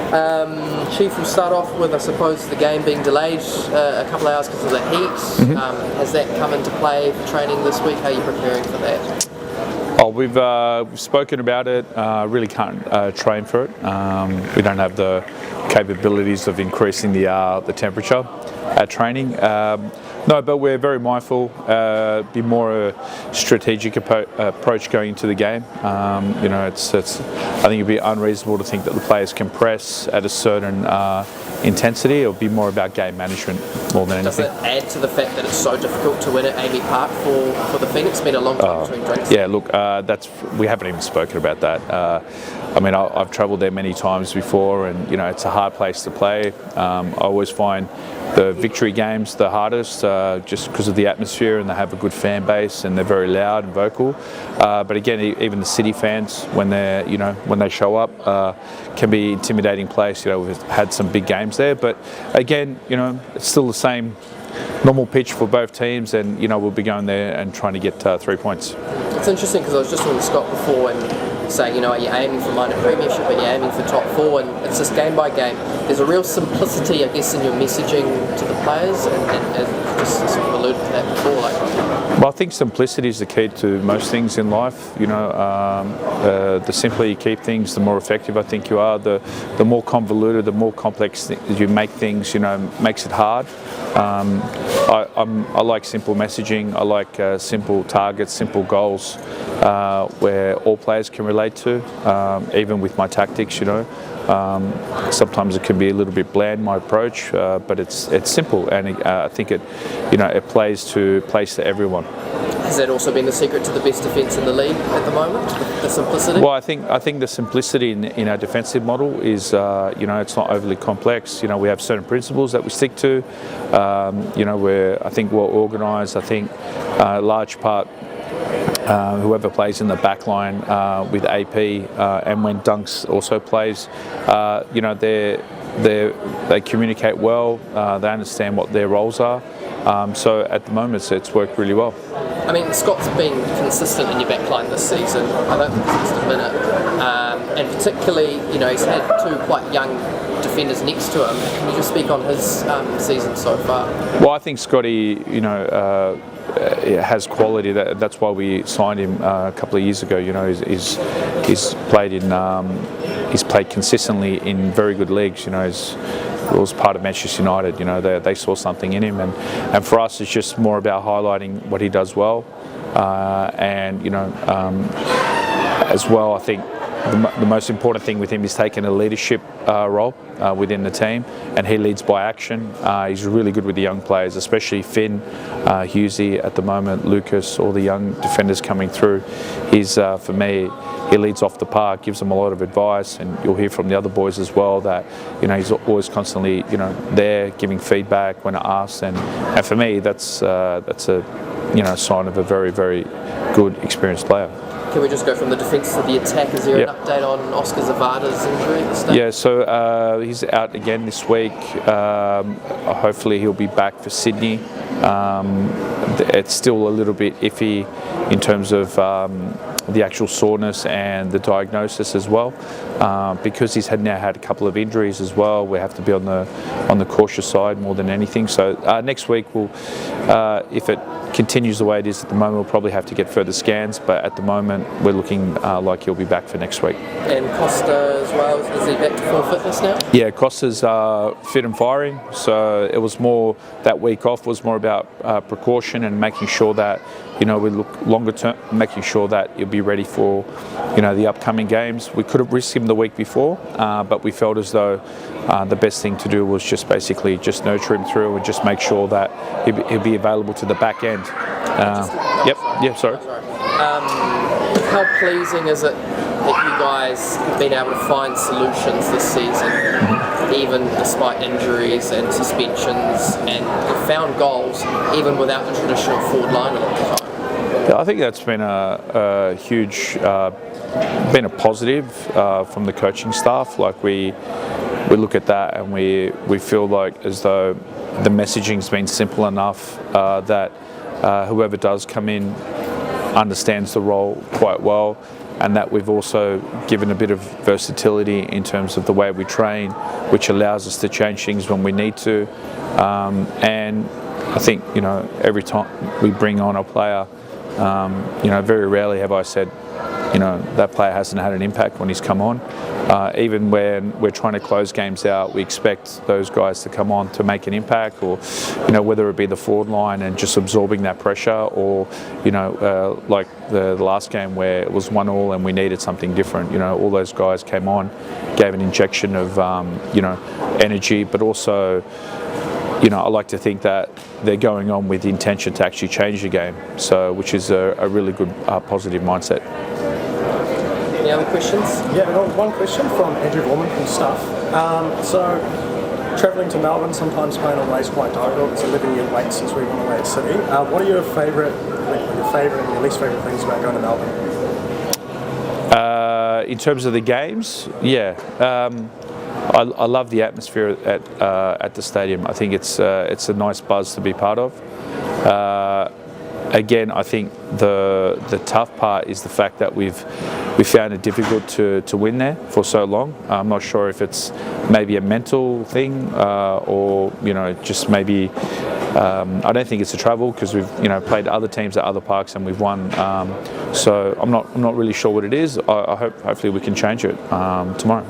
Chief, we'll start off with, I suppose, the game being delayed a couple of hours because of the heat. Has that come into play for training this week? How are you preparing for that? Oh, we've spoken about it. Really can't train for it. We don't have the capabilities of increasing the temperature at training. No, but we're very mindful. Be more a strategic approach going into the game. I think it'd be unreasonable to think that the players can press at a certain intensity. It'll be more about game management more than anything. Does it add to the fact that it's so difficult to win at ALeague Park for the Phoenix? It's been a long time between drinks. Yeah, look, we haven't even spoken about that. I've travelled there many times before, and it's a hard place to play. I always find the victory games the hardest, just because of the atmosphere, and they have a good fan base and they're very loud and vocal. But again, even the City fans, when they show up, can be an intimidating place. We've had some big games there, but again, it's still the same normal pitch for both teams, and we'll be going there and trying to get 3 points. It's interesting because I was just with Scott before and saying, are you aiming for minor premiership, are you aiming for top 4, and it's just game by game. There's a real simplicity, I guess, in your messaging to the players, and just sort of alluded to that before. Well, I think simplicity is the key to most things in life. The simpler you keep things, the more effective I think you are. The more convoluted, the more complex you make things, makes it hard. I like simple messaging. I like simple targets, simple goals, where all players can relate to. Even with my tactics, sometimes it can be a little bit bland, my approach, but it's simple, and I think it plays to everyone. Has that also been the secret to the best defence in the league at the moment, the simplicity? Well, I think the simplicity in our defensive model is, it's not overly complex. We have certain principles that we stick to. I think well organised. I think a large part. Whoever plays in the back line with AP, and when Dunks also plays, they communicate well. They understand what their roles are. So at the moment, it's worked really well. Scott's been consistent in your back line this season. I don't think he's missed a minute, and particularly, he's had 2 quite young defenders next to him. Can you just speak on his season so far? Well, I think Scotty, has quality. That's why we signed him a couple of years ago. He's played consistently in very good leagues. He was part of Manchester United. They saw something in him, and for us, it's just more about highlighting what he does well, as well. I think the most important thing with him is taking a leadership role within the team, and he leads by action. He's really good with the young players, especially Finn, Hughesy at the moment, Lucas, all the young defenders coming through. For me, he leads off the park, gives them a lot of advice, and you'll hear from the other boys as well that he's always constantly there giving feedback when asked, and for me that's a sign of a very, very good experienced player. Can we just go from the defence to the attack? Is there an update on Oscar Zavada's injury at this stage? Yeah, so he's out again this week. Hopefully he'll be back for Sydney. It's still a little bit iffy in terms of the actual soreness and the diagnosis as well, because he's now had a couple of injuries as well. We have to be on the cautious side more than anything. So next week if it continues the way it is at the moment, we'll probably have to get further scans, but at the moment we're looking like he'll be back for next week. And Costa as well, is he back to full fitness now? Yeah, Costa's fit and firing, so it was more, that week off was more about precaution and making sure that we look longer term, making sure that he'll be ready for the upcoming games. We could have risked him the week before, but we felt as though the best thing to do was just basically just nurture him through and just make sure that he'll be available to the back end. Sorry. How pleasing is it that you guys have been able to find solutions this season, even despite injuries and suspensions, and have found goals even without the traditional forward line a lot of the time? Yeah, I think that's been a huge, been a positive from the coaching staff. Like we look at that and we feel like as though the messaging's been simple enough that whoever does come in understands the role quite well. and that we've also given a bit of versatility in terms of the way we train, which allows us to change things when we need to. And I think, every time we bring on a player, very rarely have I said, that player hasn't had an impact when he's come on. Even when we're trying to close games out, we expect those guys to come on to make an impact, or whether it be the forward line and just absorbing that pressure, or like the last game where it was 1-1 and we needed something different. All those guys came on, gave an injection of energy, but also I like to think that they're going on with the intention to actually change the game, which is a really good positive mindset. Any other questions? Yeah, one question from Andrew Gorman from Stuff. So, travelling to Melbourne, sometimes playing away is quite difficult. It's a living year wait since we went away at City. What are your favourite and your least favourite things about going to Melbourne? In terms of the games, I love the atmosphere at the stadium. I think it's a nice buzz to be part of. Again, I think the tough part is the fact that we found it difficult to win there for so long. I'm not sure if it's maybe a mental thing or just maybe. I don't think it's a travel, because we've played other teams at other parks and we've won. So I'm not really sure what it is. I hopefully we can change it tomorrow.